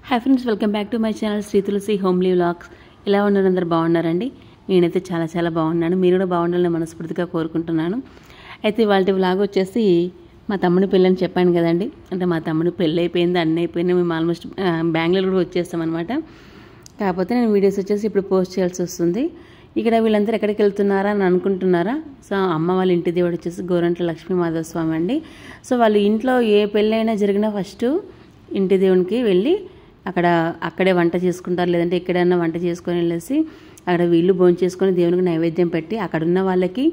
Hi friends, welcome back to my channel Sri Tulasi homely vlogs. ఎలా ఉన్నారు? అందరు బాగున్నారండి? నేనైతే చాలా బాగున్నాను. మీరు కూడా బాగుండాలని మనస్ఫూర్తిగా కోరుకుంటున్నాను. అయితే ఇవాళ వ్లాగ్ వచ్చేసి మా తమ్ముడి పెళ్ళని చెప్పాను కదండి. అంటే మా తమ్ముడి పెళ్ళి అయిపోయింది, అన్నీ అయిపోయింది. మేము ఆల్మోస్ట్ బెంగళూరు కూడా వచ్చేస్తాం అనమాట. కాకపోతే నేను వీడియోస్ వచ్చేసి ఇప్పుడు పోస్ట్ చేయాల్సి వస్తుంది. ఇక్కడ వీళ్ళందరూ ఎక్కడికి వెళ్తున్నారా అని అనుకుంటున్నారా? సో అమ్మ వాళ్ళ ఇంటి దేవుడు వచ్చేసి గోరంట్ల లక్ష్మీ మాధవస్వామి అండి. సో వాళ్ళు ఇంట్లో ఏ పెళ్ళైనా జరిగినా ఫస్ట్ ఇంటి దేవునికి వెళ్ళి అక్కడే వంట చేసుకుంటారు. లేదంటే ఎక్కడైనా వంట చేసుకొని వెళ్ళేసి అక్కడ వీళ్ళు భోజనం చేసుకొని దేవునికి నైవేద్యం పెట్టి అక్కడున్న వాళ్ళకి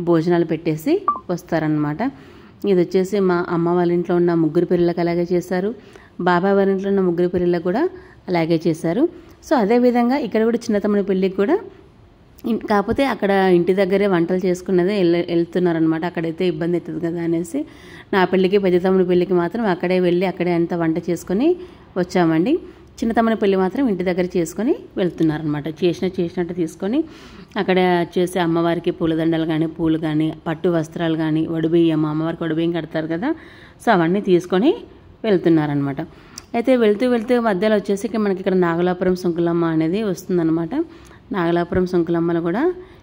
భోజనాలు పెట్టేసి వస్తారనమాట. ఇది వచ్చేసి మా అమ్మ వాళ్ళ ఇంట్లో ఉన్న ముగ్గురు పిల్లలకు అలాగే చేశారు. బాబాయ్ వాళ్ళ ఇంట్లో ఉన్న ముగ్గురు పిల్లలకు కూడా అలాగే చేశారు. సో అదేవిధంగా ఇక్కడ కూడా చిన్న తమ్ముడి పెళ్ళికి కూడా, కాకపోతే అక్కడ ఇంటి దగ్గరే వంటలు చేసుకున్నదే వెళ్తున్నారనమాట. అక్కడైతే ఇబ్బంది అవుతుంది కదా అనేసి నా పెళ్ళికి, పెద్ద తమ్ముడి పెళ్ళికి మాత్రం అక్కడే వెళ్ళి అక్కడే అంత వంట చేసుకొని వచ్చామండి. చిన్న తమ్ముడి పెళ్ళి మాత్రం ఇంటి దగ్గర చేసుకొని వెళ్తున్నారనమాట. చేసినట్టు తీసుకొని అక్కడ చేసే అమ్మవారికి పూలదండలు కానీ, పూలు కానీ, పట్టు వస్త్రాలు కానీ, వడిబియ్యం, అమ్మవారికి వడిబియ్యం కడతారు కదా. సో అవన్నీ తీసుకొని వెళ్తున్నారనమాట. అయితే వెళ్తూ మధ్యలో వచ్చేసి మనకి ఇక్కడ నాగలాపురం సుంకులమ్మ అనేది వస్తుందన్నమాట. నాగలాపురం సుంకులమ్మలు కూడా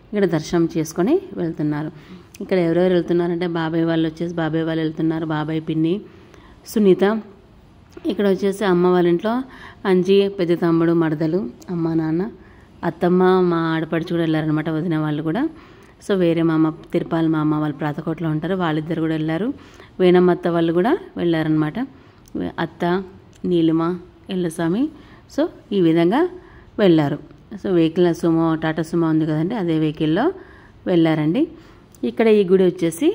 ఇక్కడ దర్శనం చేసుకొని వెళ్తున్నారు. ఇక్కడ ఎవరెవరు వెళ్తున్నారంటే బాబాయ్ వాళ్ళు వచ్చేసి బాబాయ్ వాళ్ళు వెళ్తున్నారు. బాబాయ్, పిన్ని, సునీత. ఇక్కడ వచ్చేసి అమ్మ వాళ్ళ ఇంట్లో అంజి, పెద్ద తమ్ముడు, మరదలు, అమ్మ, నాన్న, అత్తమ్మ, మా ఆడపడుచు కూడా వెళ్ళారనమాట. వదిన వాళ్ళు కూడా. సో వేరే మా అమ్మ తిరుపాలి, మా అమ్మ వాళ్ళు ప్రాతకోటలో ఉంటారు, వాళ్ళిద్దరు కూడా వెళ్ళారు. వేణమ్మ అత్త వాళ్ళు కూడా వెళ్ళారనమాట. అత్త, నీలిమ, ఎల్లస్వామి. సో ఈ విధంగా వెళ్ళారు. So vehicle Sumo, Tata Sumo ఉంది కదండి, అదే వెహికల్లో వెళ్ళారండి. ఇక్కడ ఈ గుడి వచ్చేసి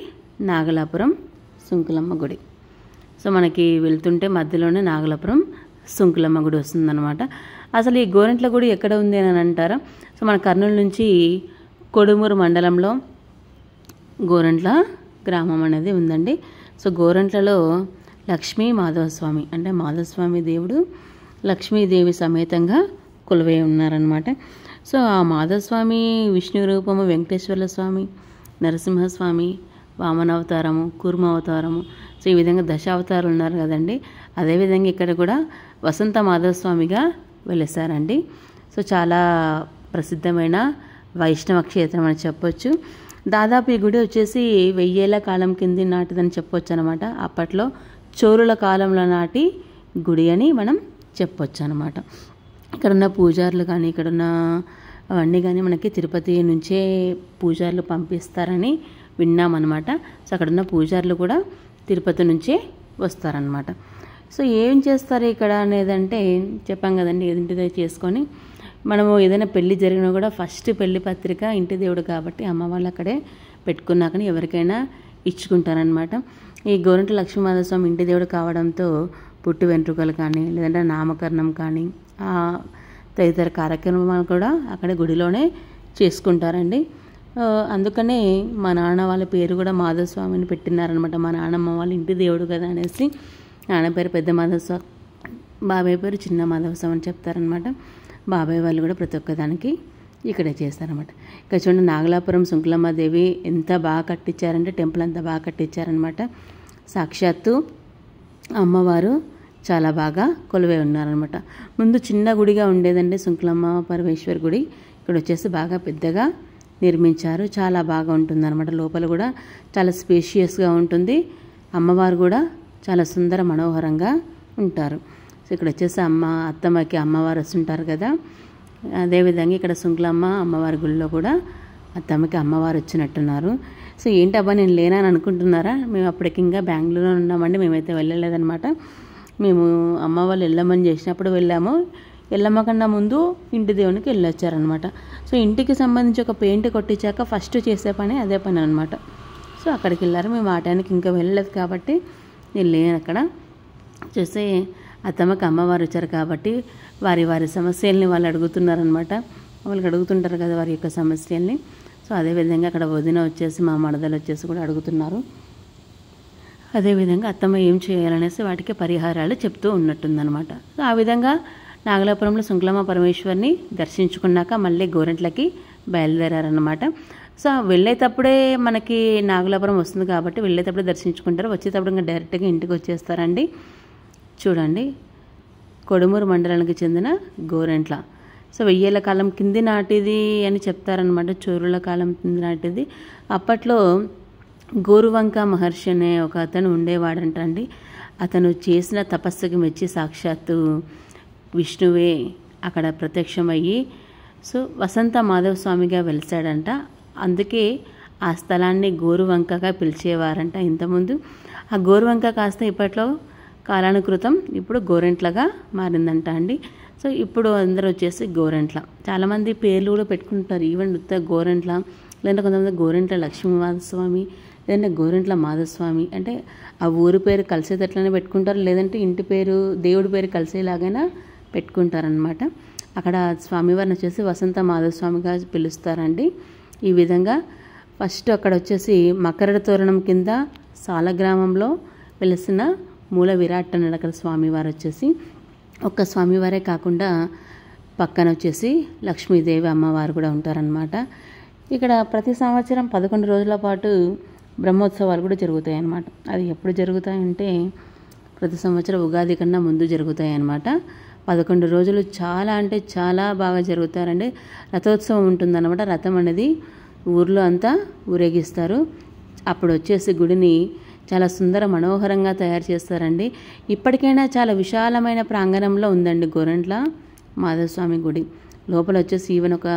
నాగలాపురం సుంకులమ్మ గుడి. సో మనకి వెళ్తుంటే మధ్యలోనే నాగలాపురం సుంకులమ్మ గుడి వస్తుందన్నమాట. అసలు ఈ గోరంట్ల గుడి ఎక్కడ ఉంది అని అంటారా? సో మన కర్నూలు నుంచి కొడుమూరు మండలంలో గోరంట్ల గ్రామం అనేది ఉందండి. సో గోరంట్లలో లక్ష్మీ మాధవస్వామి అంటే మాధవస్వామి దేవుడు లక్ష్మీదేవి సమేతంగా కొలువై ఉన్నారనమాట. సో ఆ మాధవస్వామి విష్ణు రూపము, వెంకటేశ్వర్ల స్వామి, నరసింహస్వామి, వామనావతారము, కూర్మ అవతారము. సో ఈ విధంగా దశావతారాలు ఉన్నారు కదండి. అదేవిధంగా ఇక్కడ కూడా వసంత మాధవస్వామిగా వెలిసారండి. సో చాలా ప్రసిద్ధమైన వైష్ణవ క్షేత్రం అని చెప్పొచ్చు. దాదాపు ఈ గుడి వచ్చేసి 1000 ఏళ్ల కాలం కింది నాటిదని చెప్పొచ్చు అనమాట. అప్పట్లో చోళుల కాలంలో నాటి గుడి అని మనం చెప్పొచ్చు అనమాట. ఇక్కడున్న పూజారులు కానీ, ఇక్కడున్న అవన్నీ కానీ మనకి తిరుపతి నుంచే పూజారులు పంపిస్తారని విన్నామన్నమాట. సో అక్కడున్న పూజారులు కూడా తిరుపతి నుంచే వస్తారనమాట. సో ఏం చేస్తారు ఇక్కడ అనేదంటే చెప్పాం కదండి, ఇంటిదే చేసుకొని మనము ఏదైనా పెళ్లి జరిగినా కూడా ఫస్ట్ పెళ్లి పత్రిక ఇంటి దేవుడు కాబట్టి అమ్మ వాళ్ళు అక్కడే పెట్టుకున్నాకని ఎవరికైనా ఇచ్చుకుంటారనమాట. ఈ గోరంట్ల లక్ష్మీమాధవస్వామి ఇంటి దేవుడు కావడంతో పుట్టు వెంట్రుకలు కానీ, లేదంటే నామకరణం కానీ, తదితర కార్యక్రమాలు కూడా అక్కడ గుడిలోనే చేసుకుంటారండి. అందుకనే మా నాన్న వాళ్ళ పేరు కూడా మాధవస్వామిని పెట్టినారనమాట. మా నాన్నమ్మ వాళ్ళ ఇంటి దేవుడు కదా అనేసి నాన్న పేరు పెద్ద మాధవస్వామి, బాబాయ్ పేరు చిన్న మాధవస్వామి అని చెప్తారనమాట. బాబాయ్ వాళ్ళు కూడా ప్రతి ఒక్కదానికి ఇక్కడే చేస్తారనమాట. ఇక్కడ చూడండి, నాగలాపురం సుంకులమ్మ దేవి ఎంత బాగా కట్టించారంటే టెంపుల్ అంతా బాగా కట్టించారనమాట. సాక్షాత్తు అమ్మవారు చాలా బాగా కొలువై ఉన్నారనమాట. ముందు చిన్న గుడిగా ఉండేదండి సుంకులమ్మ పరమేశ్వరి గుడి. ఇక్కడ వచ్చేసి బాగా పెద్దగా నిర్మించారు. చాలా బాగా ఉంటుందన్నమాట. లోపల కూడా చాలా స్పేషియస్గా ఉంటుంది. అమ్మవారు కూడా చాలా సుందర మనోహరంగా ఉంటారు. సో ఇక్కడ వచ్చేసి అత్తమ్మకి అమ్మవారు వస్తుంటారు కదా. అదేవిధంగా ఇక్కడ సుంకులమ్మ అమ్మవారి గుడిలో కూడా అత్తమ్మకి అమ్మవారు వచ్చినట్టున్నారు. సో ఏంటబ్బా నేను లేనని అనుకుంటున్నారా? మేము అప్పటికి ఇంకా బెంగళూరులో ఉన్నామండి. మేమైతే వెళ్ళలేదన్నమాట. మేము అమ్మ వాళ్ళు వెళ్ళమని చేసినప్పుడు వెళ్ళాము. వెళ్ళమ్మ కన్నా ముందు ఇంటి దేవునికి వెళ్ళొచ్చారనమాట. సో ఇంటికి సంబంధించి ఒక పెయింట్ కొట్టించాక ఫస్ట్ చేసే పని అదే పని అనమాట. సో అక్కడికి వెళ్ళారు. మేము ఆ టైంకి ఇంకా వెళ్ళలేదు కాబట్టి నేను లేను అక్కడ. చూస్తే అత్తమ్మకి అమ్మవారు వచ్చారు కాబట్టి వారి సమస్యల్ని వాళ్ళు అడుగుతున్నారనమాట. వాళ్ళకి అడుగుతుంటారు కదా వారి యొక్క సమస్యల్ని. సో అదేవిధంగా అక్కడ వదిన వచ్చేసి మా మరదలు వచ్చేసి కూడా అడుగుతున్నారు. అదేవిధంగా అత్తమ్మ ఏం చేయాలనేసి వాటికి పరిహారాలు చెప్తూ ఉన్నట్టుందనమాట. సో ఆ విధంగా నాగలాపురంలో సుంకులమ్మ పరమేశ్వరిని దర్శించుకున్నాక మళ్ళీ గోరంట్లకి బయలుదేరారనమాట. సో వెళ్ళేటప్పుడే మనకి నాగలాపురం వస్తుంది కాబట్టి వెళ్ళేటప్పుడే దర్శించుకుంటారు. వచ్చేటప్పుడు ఇంకా డైరెక్ట్గా ఇంటికి వచ్చేస్తారండి. చూడండి కొడుమూరు మండలానికి చెందిన గోరెంట్ల. సో 1000 కాలం కింది నాటిది అని చెప్తారనమాట. చోరుల కాలం కింది నాటిది. అప్పట్లో గోరువంక మహర్షి అనే ఒక అతను ఉండేవాడంట అండి. అతను చేసిన తపస్సుకి మెచ్చి సాక్షాత్తు విష్ణువే అక్కడ ప్రత్యక్షమయ్యి సో వసంత మాధవ స్వామిగా వెలిసాడంట. అందుకే ఆ స్థలాన్ని గోరువంకగా పిలిచేవారంట ఇంతకుముందు. ఆ గోరువంక కాస్త ఇప్పట్లో కాలానుకృతం ఇప్పుడు గోరెంట్లగా మారిందంట అండి. సో ఇప్పుడు అందరూ వచ్చేసి గోరెంట్ల. చాలామంది పేర్లు కూడా పెట్టుకుంటారు. ఈవెన్ గోరెంట్ల, లేదంటే కొంతమంది గోరెంట్ల లక్ష్మీమాధస్వామి, లేదంటే గోరెంట్ల మాధస్వామి. అంటే ఆ ఊరి పేరు కలిసేటట్లనే పెట్టుకుంటారు, లేదంటే ఇంటి పేరు దేవుడి పేరు కలిసేలాగైనా పెట్టుకుంటారనమాట. అక్కడ స్వామివారిని వచ్చేసి వసంత మాధవస్వామిగా పిలుస్తారండి. ఈ విధంగా ఫస్ట్ అక్కడ వచ్చేసి మకర తోరణం కింద సాలగ్రామంలో వెలిసిన మూల విరాట్ అన్నాడు అక్కడ స్వామివారు వచ్చేసి. ఒక్క స్వామివారే కాకుండా పక్కన వచ్చేసి లక్ష్మీదేవి అమ్మవారు కూడా ఉంటారనమాట. ఇక్కడ ప్రతి సంవత్సరం 11 రోజుల పాటు బ్రహ్మోత్సవాలు కూడా జరుగుతాయి అన్నమాట. అది ఎప్పుడు జరుగుతాయంటే ప్రతి సంవత్సరం ఉగాది కన్నా ముందు జరుగుతాయి అన్నమాట. 11 రోజులు చాలా అంటే చాలా బాగా జరుగుతారండి. రథోత్సవం ఉంటుందన్నమాట. రథం అనేది ఊర్లో అంతా ఊరేగిస్తారు. అప్పుడు వచ్చేసి గుడిని చాలా సుందర మనోహరంగా తయారు చేస్తారండి. ఇప్పటికైనా చాలా విశాలమైన ప్రాంగణంలో ఉందండి గోరెంట్ల మాధవస్వామి గుడి. లోపల వచ్చేసి ఈవెన్ ఒక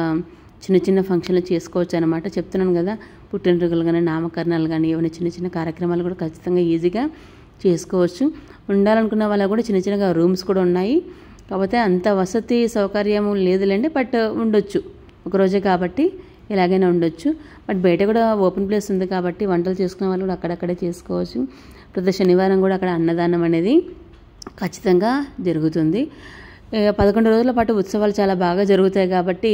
చిన్న చిన్న ఫంక్షన్లు చేసుకోవచ్చు అనమాట. చెప్తున్నాను కదా, పుట్టినరోజులు కానీ నామకరణాలు కానీ ఏమైనా చిన్న చిన్న కార్యక్రమాలు కూడా ఖచ్చితంగా ఈజీగా చేసుకోవచ్చు. ఉండాలనుకున్న వాళ్ళకు కూడా చిన్న చిన్నగా రూమ్స్ కూడా ఉన్నాయి. కాకపోతే అంత వసతి సౌకర్యం లేదులేండి, బట్ ఉండొచ్చు. ఒకరోజే కాబట్టి ఎలాగైనా ఉండొచ్చు. బట్ బయట కూడా ఓపెన్ ప్లేస్ ఉంది కాబట్టి వంటలు చేసుకునే వాళ్ళు కూడా అక్కడక్కడే చేసుకోవచ్చు. ప్రతి శనివారం కూడా అక్కడ అన్నదానం అనేది ఖచ్చితంగా జరుగుతుంది. 11 రోజుల పాటు ఉత్సవాలు చాలా బాగా జరుగుతాయి కాబట్టి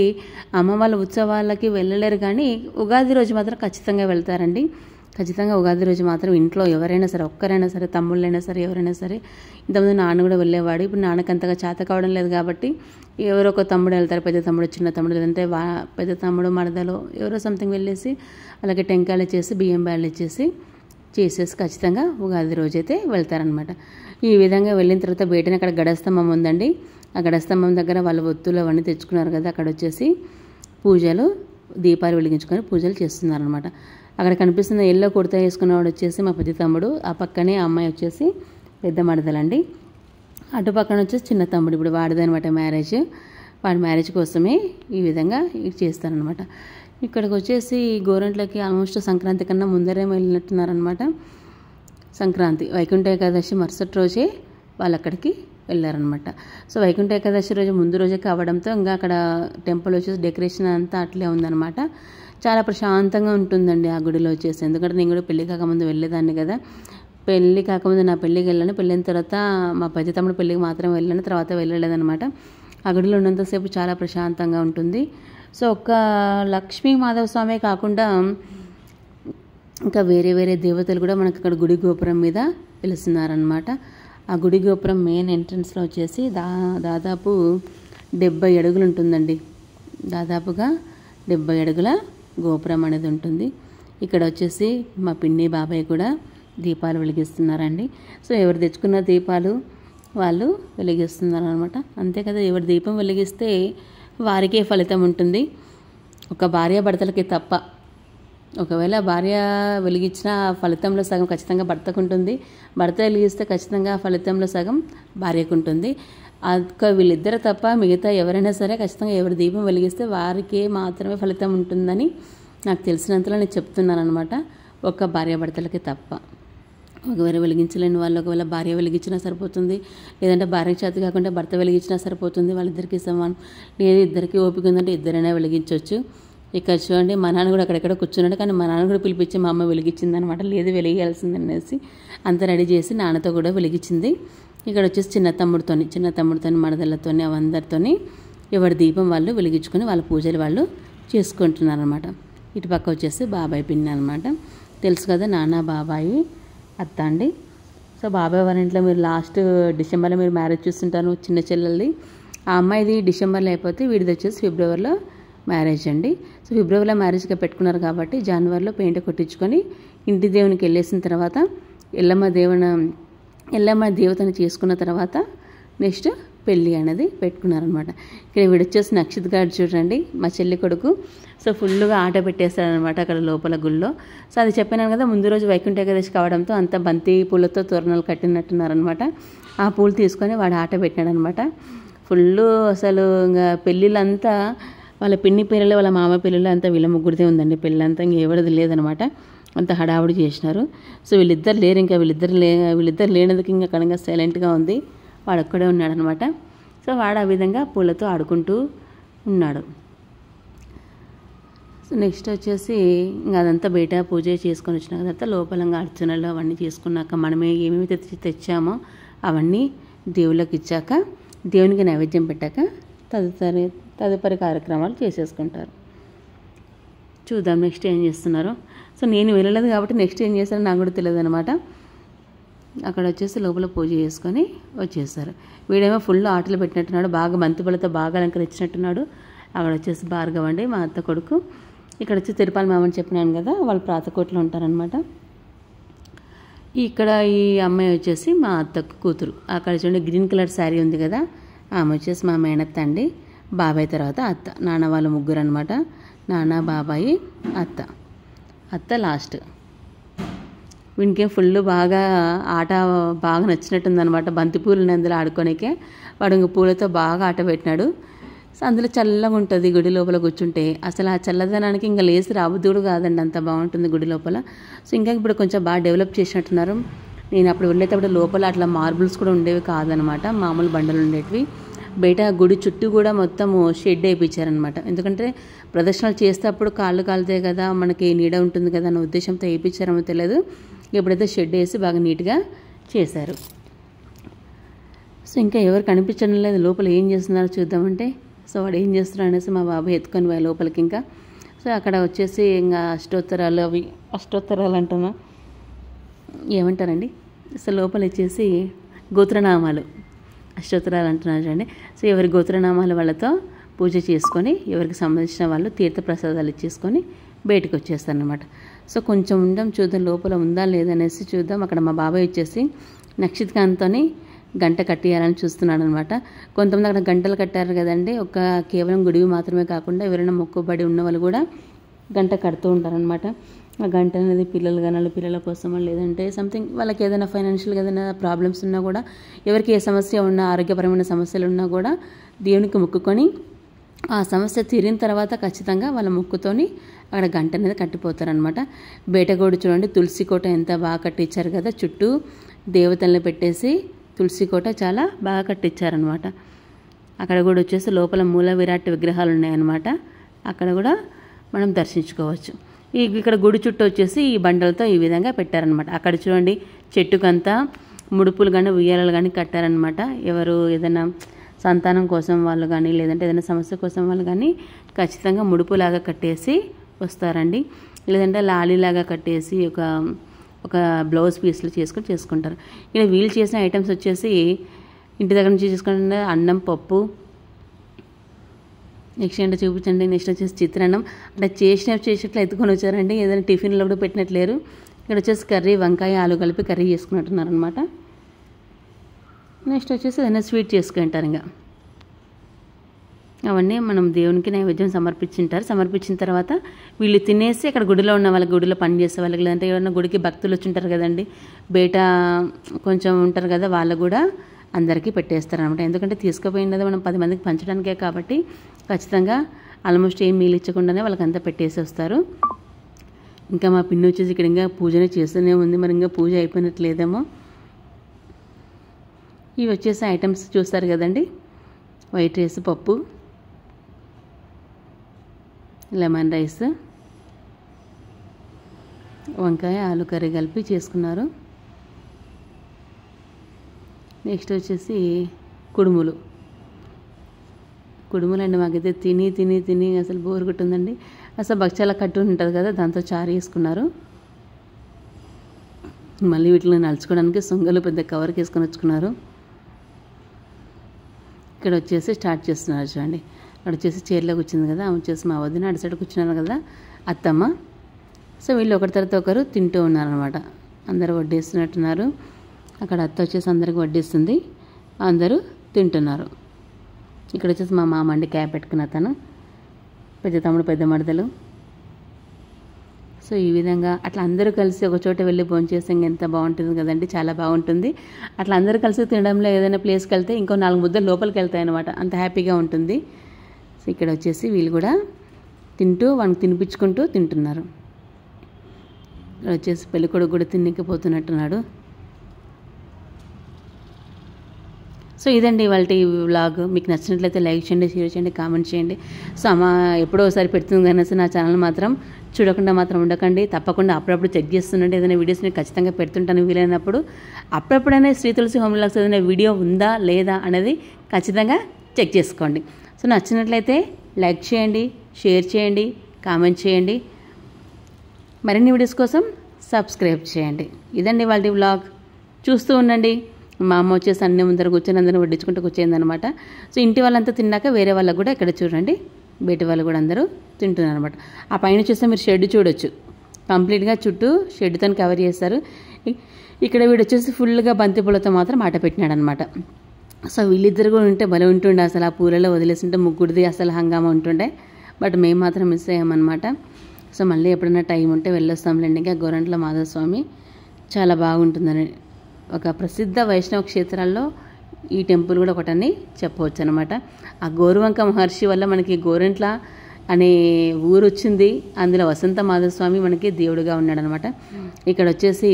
అమ్మ వాళ్ళ ఉత్సవాలకి వెళ్ళలేరు, కానీ ఉగాది రోజు మాత్రం ఖచ్చితంగా వెళ్తారండి. ఖచ్చితంగా ఉగాది రోజు మాత్రం ఇంట్లో ఎవరైనా సరే, ఒక్కరైనా సరే, తమ్ముళ్ళైనా సరే, ఎవరైనా సరే. ఇంతకుముందు నాన్న కూడా వెళ్ళేవాడు. ఇప్పుడు నాన్నకి అంతగా చేత కావడం లేదు కాబట్టి ఎవరో ఒక తమ్ముడు వెళ్తారు. పెద్ద తమ్ముడు, చిన్న తమ్ముడు, లేదంటే పెద్ద తమ్ముడు మరదలో ఎవరో సంథింగ్ వెళ్ళేసి అలాగే టెంకాయలు ఇచ్చేసి బియ్యం బ్యాళ్ళు చేసేసి ఖచ్చితంగా ఉగాది రోజైతే వెళ్తారనమాట. ఈ విధంగా వెళ్ళిన తర్వాత బయటనే అక్కడ గడస్తంభం ఉందండి. ఆ గడస్తంభం దగ్గర వాళ్ళ ఒత్తులు అవన్నీ తెచ్చుకున్నారు కదా, అక్కడ వచ్చేసి పూజలు, దీపాలు వెలిగించుకొని పూజలు చేస్తున్నారనమాట. అక్కడ కనిపిస్తున్న ఎల్లో కుర్తా వేసుకున్నవాడు వచ్చేసి మా పెద్ద తమ్ముడు. ఆ పక్కనే ఆ అమ్మాయి వచ్చేసి పెద్ద మరదలండి. అటు పక్కన వచ్చేసి చిన్న తమ్ముడు. ఇప్పుడు వాడిదనమాట మ్యారేజ్. వాడి మ్యారేజ్ కోసమే ఈ విధంగా చేస్తారనమాట. ఇక్కడికి వచ్చేసి గోరెంట్లకి ఆల్మోస్ట్ సంక్రాంతి కన్నా ముందరే వెళ్ళినట్టున్నారనమాట. సంక్రాంతి వైకుంఠ ఏకాదశి మరుసటి రోజే వాళ్ళు అక్కడికి వెళ్ళారనమాట. సో వైకుంఠ ఏకాదశి రోజు ముందు రోజే కావడంతో ఇంకా అక్కడ టెంపుల్ వచ్చేసి డెకరేషన్ అంతా అట్లే ఉందన్నమాట. చాలా ప్రశాంతంగా ఉంటుందండి ఆ గుడిలో వచ్చేసి. ఎందుకంటే నేను కూడా పెళ్లి కాకముందు వెళ్ళేదాన్ని కదా. పెళ్ళి కాకముందు నా పెళ్ళికి వెళ్ళాను, పెళ్ళిన తర్వాత మా పెద్ద తమ్ముడు పెళ్ళికి మాత్రం వెళ్ళాను, తర్వాత వెళ్ళలేదన్నమాట. ఆ గుడిలో ఉన్నంతసేపు చాలా ప్రశాంతంగా ఉంటుంది. సో ఒక్క లక్ష్మీ మాధవ స్వామి కాకుండా ఇంకా వేరే వేరే దేవతలు కూడా మనకు అక్కడ గుడి గోపురం మీద వెలుస్తున్నారనమాట. ఆ గుడి గోపురం మెయిన్ ఎంట్రన్స్లో వచ్చేసి దాదాపు 70 అడుగులు ఉంటుందండి. దాదాపుగా 70 అడుగుల గోపురం అనేది ఉంటుంది. ఇక్కడ వచ్చేసి మా పిన్ని బాబాయ్ కూడా దీపాలు వెలిగిస్తున్నారండి. సో ఎవరు తెచ్చుకున్న దీపాలు వాళ్ళు వెలిగిస్తున్నారు అనమాట. అంతే కదా, ఎవరి దీపం వెలిగిస్తే వారికే ఫలితం ఉంటుంది, ఒక భార్యాభర్తలకి తప్ప. ఒకవేళ భార్య వెలిగించిన ఫలితంలో సగం ఖచ్చితంగా భర్తకు ఉంటుంది, భర్త వెలిగిస్తే ఖచ్చితంగా ఫలితంలో సగం భార్యకు ఉంటుంది. వీళ్ళిద్దరు తప్ప మిగతా ఎవరైనా సరే ఖచ్చితంగా ఎవరి దీపం వెలిగిస్తే వారికే మాత్రమే ఫలితం ఉంటుందని నాకు తెలిసినంతలో నేను చెప్తున్నాను అనమాట. ఒక్క భార్యాభర్తలకి తప్ప. ఒకవేళ వెలిగించలేని వాళ్ళు ఒకవేళ భార్య వెలిగించినా సరిపోతుంది, లేదంటే భార్య చేత కాకుండా భర్త వెలిగించినా సరిపోతుంది. వాళ్ళిద్దరికీ సమానం. లేదు ఇద్దరికి ఓపిక ఉందంటే ఇద్దరైనా వెలిగించవచ్చు. ఇక్కడ చూడండి మా నాన్న కూడా అక్కడెక్కడ కూర్చున్నాడు, కానీ మా నాన్న కూడా పిలిపించి మా అమ్మ వెలిగించింది అనమాట. లేదు వెలిగించాల్సింది అనేసి అంత రెడీ చేసి నాన్నతో కూడా వెలిగించింది. ఇక్కడ వచ్చేసి చిన్న తమ్ముడితోని మరదళ్ళతోని అవందరితోని ఎవరి దీపం వాళ్ళు వెలిగించుకొని వాళ్ళ పూజలు వాళ్ళు చేసుకుంటున్నారు అనమాట. ఇటు పక్క వచ్చేసి బాబాయ్ పిన్ని అనమాట. తెలుసు కదా, నాన్న బాబాయి అత్త అండి. సో బాబాయ్ వారి ఇంట్లో మీరు లాస్ట్ డిసెంబర్లో మీరు మ్యారేజ్ చూస్తుంటారు చిన్న చెల్లెల్ది. ఆ అమ్మాయిది డిసెంబర్లో అయిపోతే వీడిది వచ్చేసి ఫిబ్రవరిలో మ్యారేజ్ అండి. సో ఫిబ్రవరిలో మ్యారేజ్గా పెట్టుకున్నారు కాబట్టి జనవరిలో పెయింట్ కొట్టించుకొని ఇంటి దేవునికి వెళ్ళేసిన తర్వాత ఎల్లమ్మ దేవతను చేసుకున్న తర్వాత నెక్స్ట్ పెళ్ళి అనేది పెట్టుకున్నారనమాట. ఇక్కడ వీడొచ్చేసి నక్షిత్ గారు చూడండి, మా చెల్లి కొడుకు. సో ఫుల్గా ఆట పెట్టేస్తారనమాట అక్కడ లోపల గుళ్ళో. సో అది చెప్పాను కదా, ముందు రోజు వైకుంఠ ఏకాదశి కావడంతో అంత బంతి పూలతో తోరణాలు కట్టినట్టున్నారనమాట. ఆ పూలు తీసుకొని వాడు ఆట పెట్టినాడనమాట. ఫుల్ అసలు ఇంకా పెళ్ళిళ్ళంతా వాళ్ళ పిన్ని పిల్లలు, వాళ్ళ మామ పిల్లలు అంతా వీళ్ళ ముగ్గురిదే ఉందండి పెళ్ళంతా, ఇంక ఎవరిది లేదనమాట. అంత హడావుడి చేసినారు. సో వీళ్ళిద్దరు లేరు, ఇంకా వీళ్ళిద్దరు లేనందుకు ఇంకా కనుక సైలెంట్గా ఉంది. వాడు ఒక్కడే ఉన్నాడనమాట. సో వాడు ఆ విధంగా పూలతో ఆడుకుంటూ ఉన్నాడు. సో నెక్స్ట్ వచ్చేసి ఇంకా అదంతా బయట పూజ చేసుకొని వచ్చిన తర్వాత లోపలంగా అర్చనలు అవన్నీ చేసుకున్నాక మనమే ఏమేమి తెచ్చామో అవన్నీ దేవుళ్ళకి ఇచ్చాక, దేవునికి నైవేద్యం పెట్టాక తదుపరి కార్యక్రమాలు చేసేసుకుంటారు. చూద్దాం నెక్స్ట్ ఏం చేస్తున్నారు. సో నేను వెళ్ళలేదు కాబట్టి నెక్స్ట్ ఏం చేస్తారో నాకు కూడా తెలియదు అనమాట. అక్కడ వచ్చేసి లోపల పూజ చేసుకొని వచ్చేస్తారు. వీడేమో ఫుల్ ఆటలు పెట్టినట్టున్నాడు, బాగా బంతిపూలతో బాగా అలంకరించినట్టున్నాడు. అక్కడ వచ్చేసి భార్గవ్ అండి మా అత్త కొడుకు. ఇక్కడ వచ్చి తిరుపాల మామని చెప్పినాను కదా, వాళ్ళు ప్రాతకోట్లో ఉంటారనమాట. ఇక్కడ ఈ అమ్మాయి వచ్చేసి మా అత్త కూతురు. అక్కడ చూడండి గ్రీన్ కలర్ శారీ ఉంది కదా, ఆమె వచ్చేసి మా మేనత్త అండి. బాబాయ్ తర్వాత అత్త, నాన్న వాళ్ళు ముగ్గురు అనమాట. నాన్న, బాబాయి, అత్త లాస్ట్. వీనికేం ఫుల్ బాగా ఆట బాగా నచ్చినట్టుందనమాట. బంతిపూలని అందులో ఆడుకోనికే వాడు ఇంక పూలతో బాగా ఆట పెట్టినాడు. సో అందులో చల్లగా ఉంటుంది గుడి లోపల కూర్చుంటే. అసలు ఆ చల్లదనానికి ఇంకా లేసి రాబుద్దుడు కాదండి, అంత బాగుంటుంది గుడి లోపల. సో ఇంకా ఇప్పుడు కొంచెం బాగా డెవలప్ చేసినట్టున్నారు. నేను అప్పుడు వెళ్ళేటప్పుడు లోపల అట్లా మార్బుల్స్ కూడా ఉండేవి కాదనమాట, మామూలు బండలు ఉండేటివి. బయట గుడి చుట్టూ కూడా మొత్తం షెడ్ వేయించారనమాట. ఎందుకంటే ప్రదర్శనలు చేసేటప్పుడు కాళ్ళు కాలుతాయి కదా, మనకి నీడ ఉంటుంది కదా అన్న ఉద్దేశంతో వేయించారేమో తెలియదు. ఎప్పుడైతే షెడ్ వేసి బాగా నీట్గా చేశారు. సో ఇంకా ఎవరు కనిపించడం లేదు లోపల, ఏం చేస్తున్నారో చూద్దామంటే. సో వాడు ఏం చేస్తున్నాడు అనేసి మా బాబాయ్ ఎత్తుకొని పోయి లోపలికి. ఇంకా సో అక్కడ వచ్చేసి ఇంకా అష్టోత్తరాలు అంటున్నా ఏమంటారండి, సో లోపల వచ్చేసి గోత్రనామాలు అష్టోత్తరాలు అంటున్నారు చూడండి. సో ఎవరి గోత్రనామాల వాళ్ళతో పూజ చేసుకొని ఎవరికి సంబంధించిన వాళ్ళు తీర్థప్రసాదాలు ఇచ్చేసుకొని బయటకు వచ్చేస్తారనమాట. సో కొంచెం ఉందాం చూద్దాం లోపల ఉందా లేదనేసి చూద్దాం. అక్కడ మా బాబాయ్ వచ్చేసి నక్షత్రకాంత్తో గంట కట్టేయాలని చూస్తున్నాడు అనమాట. కొంతమంది అక్కడ గంటలు కట్టారు కదండి, కేవలం గుడివి మాత్రమే కాకుండా ఎవరైనా మొక్కుబడి ఉన్న వాళ్ళు కూడా గంట కడుతూ ఉంటారనమాట. ఆ గంట అనేది పిల్లలు కానీ వాళ్ళ పిల్లల కోసం, లేదంటే సంథింగ్ వాళ్ళకి ఏదైనా ఫైనాన్షియల్గా ఏదైనా ప్రాబ్లమ్స్ ఉన్నా కూడా, ఎవరికి ఏ సమస్య ఉన్నా, ఆరోగ్యపరమైన సమస్యలు ఉన్నా కూడా దేవునికి మొక్కుకొని ఆ సమస్య తీరిన తర్వాత ఖచ్చితంగా వాళ్ళ మొక్కుతోని అక్కడ గంట అనేది కట్టిపోతారనమాట. బయటగోడు చూడండి, తులసి కోట ఎంత బాగా కట్టించారు కదా, చుట్టూ దేవతల్ని పెట్టేసి తులసి కోట చాలా బాగా కట్టించారనమాట. అక్కడ కూడా వచ్చేసి లోపల మూల విరాట్ విగ్రహాలు ఉన్నాయన్నమాట. అక్కడ కూడా మనం దర్శించుకోవచ్చు. ఇక్కడ గుడి చుట్టూ వచ్చేసి ఈ బండలతో ఈ విధంగా పెట్టారనమాట. అక్కడ చూడండి చెట్టుకంతా ముడుపులు కానీ ఉయ్యాలలు కానీ కట్టారనమాట. ఎవరు ఏదైనా సంతానం కోసం వాళ్ళు కానీ, లేదంటే ఏదైనా సమస్య కోసం వాళ్ళు కానీ ఖచ్చితంగా ముడుపులాగా కట్టేసి వస్తారండి. లేదంటే లాలీలాగా కట్టేసి ఒక బ్లౌజ్ పీస్లు చేసుకుంటారు. ఇక్కడ వీళ్ళు చేసిన ఐటమ్స్ వచ్చేసి ఇంటి దగ్గర నుంచి చేసుకుంటే అన్నం, పప్పు, నెక్స్ట్ ఏంటో చూపించండి. నెక్స్ట్ వచ్చేసి చిత్రాన్నం. అంటే చేసినట్లు ఎత్తుకొని వచ్చారండి, ఏదైనా టిఫిన్లో కూడా పెట్టినట్లేరు. ఇక్కడ వచ్చేసి కర్రీ, వంకాయ, ఆలు కలిపి కర్రీ చేసుకున్నట్టున్నారనమాట. నెక్స్ట్ వచ్చేసి ఏదైనా స్వీట్ చేసుకుంటారు. ఇంకా అవన్నీ మనం దేవునికి నైవేద్యం సమర్పించిన తర్వాత వీళ్ళు తినేసి అక్కడ గుడిలో ఉన్న వాళ్ళకి, గుడిలో పని చేసే వాళ్ళకి, లేదంటే ఎవరైనా గుడికి భక్తులు వచ్చి ఉంటారు కదండి, బయట కొంచెం ఉంటారు కదా, వాళ్ళు కూడా అందరికీ పెట్టేస్తారనమాట. ఎందుకంటే తీసుకుపోయినది మనం 10 మందికి పంచడానికే కాబట్టి ఖచ్చితంగా ఆల్మోస్ట్ ఏం మీలు ఇచ్చకుండానే వాళ్ళకంతా పెట్టేసి వస్తారు. ఇంకా మా పిన్ని వచ్చేసి ఇక్కడ ఇంకా పూజనే చేస్తూనే ఉంది, మరి ఇంకా పూజ అయిపోయినట్లేదేమో. ఇవి వచ్చేసి ఐటమ్స్ చూస్తారు కదండి, వైట్ రైస్, పప్పు, లెమన్ రైస్, వంకాయ, ఆలు కర్రీ కలిపి చేసుకున్నారు. నెక్స్ట్ వచ్చేసి కుడుములు అండి. మాకైతే తిని అసలు బోర్ కొట్టిందండి. అసలు భక్షాల కట్టు ఉంటుంది కదా, దాంతో చారు వేసుకున్నారు. మళ్ళీ వీటిని నలుచుకోవడానికి సొంగలు పెద్ద కవర్కి వేసుకొని వచ్చుకున్నారు. ఇక్కడ వచ్చేసి స్టార్ట్ చేస్తున్నారు చూడండి. అక్కడ వచ్చేసి చైర్లోకి వచ్చింది కదా, ఆమె వచ్చేసి మా వదిన, అటు సైడ్కి కూర్చున్నారు కదా అత్తమ్మ. సో వీళ్ళు ఒకరి తర్వాత ఒకరు తింటూ ఉన్నారనమాట. అందరూ వడ్డేస్తున్నట్టున్నారు. అక్కడ అత్త వచ్చేసి అందరికి వడ్డిస్తుంది, అందరూ తింటున్నారు. ఇక్కడ వచ్చేసి మా మామ అండి, క్యాప్ పెట్టుకున్న తను, పెద్ద తమ్ముడు పెద్ద మరదలు. సో ఈ విధంగా అట్లా అందరూ కలిసి ఒక చోట వెళ్ళి భోంచేస్తే ఎంత బాగుంటుంది కదండి, చాలా బాగుంటుంది. అట్లా అందరూ కలిసి తినడంలో ఏదైనా ప్లేస్కి వెళ్తే ఇంకో 4 ముద్దలు లోపలికి వెళ్తాయి అనమాట, అంత హ్యాపీగా ఉంటుంది. సో ఇక్కడ వచ్చేసి వీళ్ళు కూడా తింటూ వాళ్ళకి తినిపించుకుంటూ తింటున్నారు. ఇక్కడ వచ్చేసి పెళ్ళికొడుకు కూడా తినకపోతున్నట్టున్నాడు. సో ఇదండి ఇవాళ వ్లాగ్. మీకు నచ్చినట్లయితే లైక్ చేయండి, షేర్ చేయండి, కామెంట్ చేయండి. సో అమ్మ ఎప్పుడో ఒకసారి పెడుతుంది అనేసి నా ఛానల్ మాత్రం చూడకుండా మాత్రం ఉండకండి. తప్పకుండా అప్పుడప్పుడు చెక్ చేస్తుండండి. ఏదైనా వీడియోస్ నేను ఖచ్చితంగా పెడుతుంటాను వీలైనప్పుడు. అప్పుడప్పుడైనా శ్రీ తులసి హోమ్ వ్లాగ్స్ ఏదైనా వీడియో ఉందా లేదా అనేది ఖచ్చితంగా చెక్ చేసుకోండి. సో నచ్చినట్లయితే లైక్ చేయండి, షేర్ చేయండి, కామెంట్ చేయండి. మరిన్ని వీడియోస్ కోసం సబ్స్క్రైబ్ చేయండి. ఇదండి వాళ్ళ వ్లాగ్. చూస్తూ ఉండండి. మా అమ్మ వచ్చేసి అన్ని ముందర కూర్చొని అందరూ వడ్డించుకుంటూ కూర్చోయిందనమాట. సో ఇంటి వాళ్ళంతా తిన్నాక వేరే వాళ్ళకు కూడా ఇక్కడ చూడండి, బయట వాళ్ళు కూడా అందరూ తింటున్నారు అనమాట. ఆ పైన చూస్తే మీరు షెడ్ చూడొచ్చు, కంప్లీట్గా చుట్టూ షెడ్తో కవర్ చేస్తారు. ఇక్కడ వీడు వచ్చేసి ఫుల్గా బంతిపూలతో మాత్రం ఆట పెట్టినాడు అనమాట. సో వీళ్ళిద్దరు కూడా ఉంటే భలే ఉంటుండే అసలు. ఆ పూలలో వదిలేస్తుంటే ముగ్గురిది అసలు హంగామా ఉంటుండే. బట్ మేము మాత్రం మిస్ అయ్యామన్నమాట. సో మళ్ళీ ఎప్పుడైనా టైం ఉంటే వెళ్ళొస్తాంలేండి. ఇంకా గోరంట్ల మాధవస్వామి చాలా బాగుంటుందని, ఒక ప్రసిద్ధ వైష్ణవ క్షేత్రాల్లో ఈ టెంపుల్ కూడా ఒకటని చెప్పవచ్చు అనమాట. ఆ గోరువంక మహర్షి వల్ల మనకి గోరంట్ల అనే ఊరు వచ్చింది. అందులో వసంత మాధవస్వామి మనకి దేవుడుగా ఉన్నాడనమాట. ఇక్కడ వచ్చేసి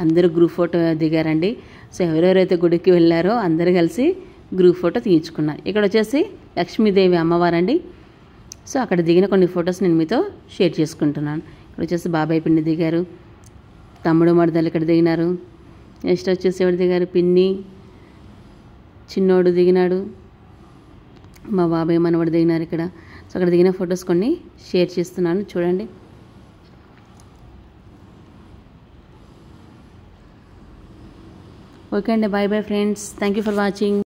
అందరూ గ్రూప్ ఫోటో దిగారండి. సో ఎవరెవరైతే గుడికి వెళ్ళారో అందరూ కలిసి గ్రూప్ ఫోటో తీయించుకున్నారు. ఇక్కడ వచ్చేసి లక్ష్మీదేవి అమ్మవారండి. సో అక్కడ దిగిన కొన్ని ఫొటోస్ నేను మీతో షేర్ చేసుకుంటున్నాను. ఇక్కడ వచ్చేసి బాబాయ్ పిన్ని దిగారు, తమ్ముడు మరదలు ఇక్కడ దిగినారు. నెక్స్ట్ వచ్చేసి ఎవరు దిగారు, పిన్ని, చిన్నోడు దిగినాడు, మా బాబాయ్ మనవాడు దిగినారు ఇక్కడ. సో అక్కడ దిగిన ఫొటోస్ కొన్ని షేర్ చేస్తున్నాను, చూడండి. ఓకే అండి, bye bye friends. Thank you for watching.